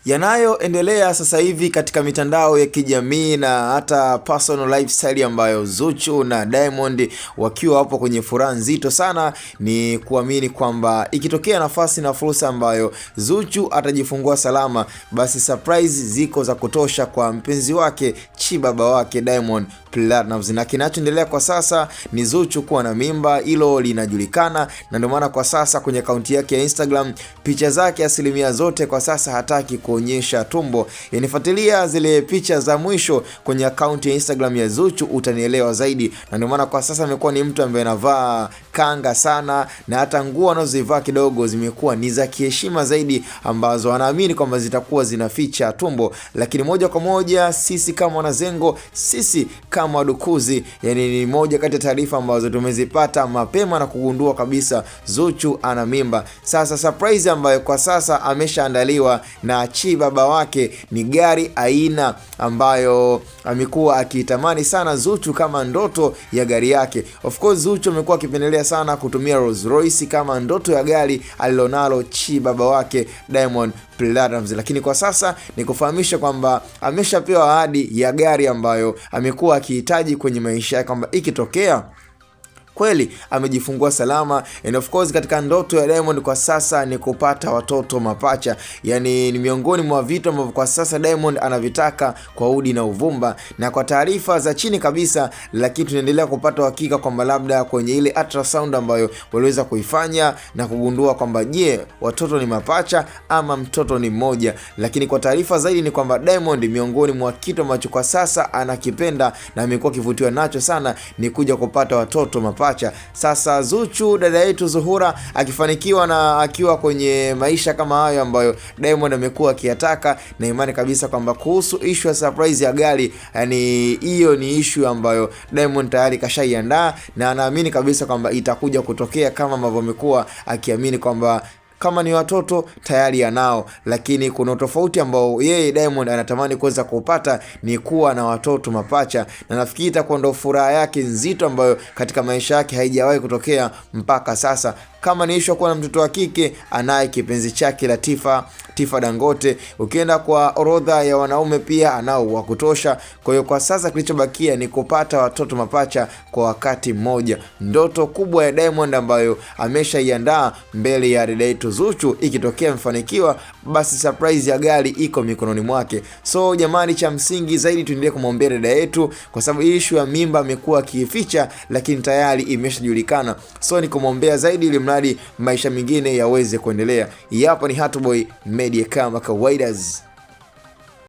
Yanayoendelea sasa hivi katika mitandao ya kijamii na hata personal lifestyle ambayo Zuchu na Diamond wakiwa hapo kwenye furaha nzito sana, ni kuamini kwamba ikitokea nafasi na fursa ambayo Zuchu atajifungua salama, basi surprise ziko za kutosha kwa mpenzi wake Chibaba wake Diamond Platnumz. Na kinachoendelea kwa sasa ni Zuchu kuwa na mimba, hilo linajulikana, na ndio maana kwa sasa kwenye akaunti yake ya Instagram picha zake asilimia zote kwa sasa hataki kuonyesha tumbo. Yanifuatilia zile picha za mwisho kwenye akaunti ya Instagram ya Zuchu utanielewa zaidi, na ndio maana kwa sasa amekuwa ni mtu ambaye anavaa kanga sana, na hata nguo anazozivaa kidogo zimekuwa ni za kiheshima zaidi, ambazo anaamini kwamba zitakuwa zinaficha tumbo. Lakini moja kwa moja sisi kama wanazengo, sisi kama wadukuzi, yani ni moja kati ya taarifa ambazo tumezipata mapema na kugundua kabisa Zuchu ana mimba. Sasa surprise ambayo kwa sasa ameshaandaliwa na Chibaba wake ni gari aina ambayo amekuwa akitamani sana Zuchu kama ndoto ya gari yake. Of course Zuchu amekuwa akipendelea sana kutumia Rolls Royce kama ndoto ya gari alilonalo Chibaba wake Diamond Platnumz, lakini kwa sasa ni kufahamisha kwamba ameshapewa ahadi ya gari ambayo amekuwa akihitaji kwenye maisha yake, kwamba ikitokea kweli amejifungua salama. And of course katika ndoto ya Diamond kwa sasa ni kupata watoto mapacha, yani ni miongoni mwa vitu ambavyo kwa sasa Diamond anavitaka kwa udi na uvumba. Na kwa taarifa za chini kabisa, lakini tunaendelea kupata uhakika kwamba labda kwenye ile ultrasound ambayo waliweza kuifanya na kugundua kwamba je, watoto ni mapacha ama mtoto ni mmoja. Lakini kwa taarifa zaidi ni kwamba Diamond miongoni mwa kitu ambacho kwa sasa anakipenda na amekuwa kivutiwa nacho sana ni kuja kupata watoto mapacha. Sasa Zuchu dada yetu Zuhura akifanikiwa na akiwa kwenye maisha kama hayo ambayo Diamond amekuwa akiyataka, na imani kabisa kwamba kuhusu issue ya surprise ya gari, yani hiyo ni issue ambayo Diamond tayari kashaiandaa, na anaamini kabisa kwamba itakuja kutokea kama ambavyo amekuwa akiamini kwamba kama ni watoto tayari anao. Lakini kuna tofauti ambao yeye Diamond anatamani kuweza kupata ni kuwa na watoto mapacha, na nafikiri itakuwa ndo furaha yake nzito ambayo katika maisha yake haijawahi kutokea mpaka sasa. Kama ni issue kuwa na mtoto wa kike, anaye kipenzi chake Latifa Dangote. Ukienda kwa orodha ya wanaume pia anao wa kutosha. Kwa hiyo kwa sasa kilichobakia ni kupata watoto mapacha kwa wakati mmoja, ndoto kubwa ya Diamond ambayo ameshaiandaa mbele ya dada yetu Zuchu. Ikitokea mfanikiwa, basi surprise ya gari iko mikononi mwake. So jamani, cha msingi zaidi tuendelee kumwombea dada yetu, kwa sababu issue ya mimba amekuwa akificha, lakini tayari imeshajulikana. So ni kumwombea zaidi ili mradi maisha mengine yaweze kuendelea. Hapa ni Hatuboy Media kama kawaida.